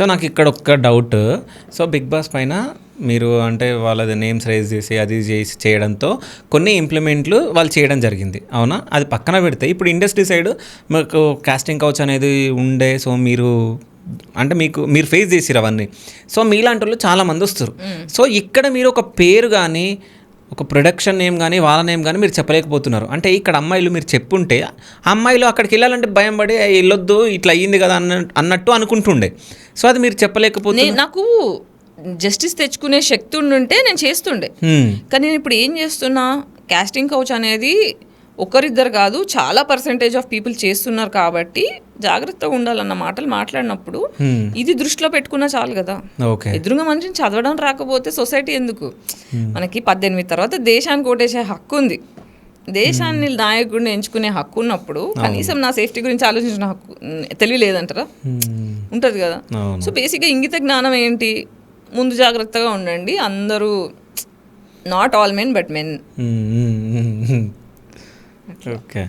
So నాకు ఇక్కడ ఒక్క డౌట్. సో బిగ్ బాస్ పైన మీరు అంటే వాళ్ళది నేమ్స్ రైజ్ చేసి అది చేసి చేయడంతో కొన్ని ఇంప్లిమెంట్లు వాళ్ళు చేయడం జరిగింది, అవునా? అది పక్కన పెడితే ఇప్పుడు ఇండస్ట్రీ సైడ్ మీకు కాస్టింగ్ కౌచ్ అనేది ఉండే. సో అంటే మీరు ఫేస్ చేసిరు అవన్నీ. సో మీలాంటి వాళ్ళు చాలామంది వస్తారు. సో ఇక్కడ మీరు ఒక పేరు కానీ ఒక ప్రొడక్షన్ నేమ్ కానీ వాళ్ళ నేమ్ కానీ మీరు చెప్పలేకపోతున్నారు. అంటే ఇక్కడ అమ్మాయిలు మీరు చెప్పుంటే అమ్మాయిలు అక్కడికి వెళ్ళాలంటే భయం పడి వెళ్ళొద్దు ఇట్లా అయ్యింది కదా అన్నట్టు అనుకుంటుండే. సో అది మీరు చెప్పలేకపోతే నాకు జస్టిస్ తెచ్చుకునే శక్తి ఉండుంటే నేను చేస్తుండే. కానీ నేను ఇప్పుడు ఏం చేస్తున్నా, కాస్టింగ్ కౌచ్ అనేది ఒకరిద్దరు కాదు చాలా పర్సెంటేజ్ ఆఫ్ పీపుల్ చేస్తున్నారు. కాబట్టి జాగ్రత్తగా ఉండాలన్న మాటలు మాట్లాడినప్పుడు ఇది దృష్టిలో పెట్టుకున్నా చాలు కదా. ఎదురుగా మనిషిని చదవడం రాకపోతే సొసైటీ ఎందుకు? మనకి 18 తర్వాత దేశానికి ఓటేసే హక్కు ఉంది. దేశాన్ని నాయకుడిని ఎంచుకునే హక్కు ఉన్నప్పుడు కనీసం నా సేఫ్టీ గురించి ఆలోచించిన హక్కు తెలియలేదంటారా? ఉంటుంది కదా. సో బేసిక్గా ఇంగిత జ్ఞానం ఏంటి, ముందు జాగ్రత్తగా ఉండండి. అందరూ not all men but men. Okay.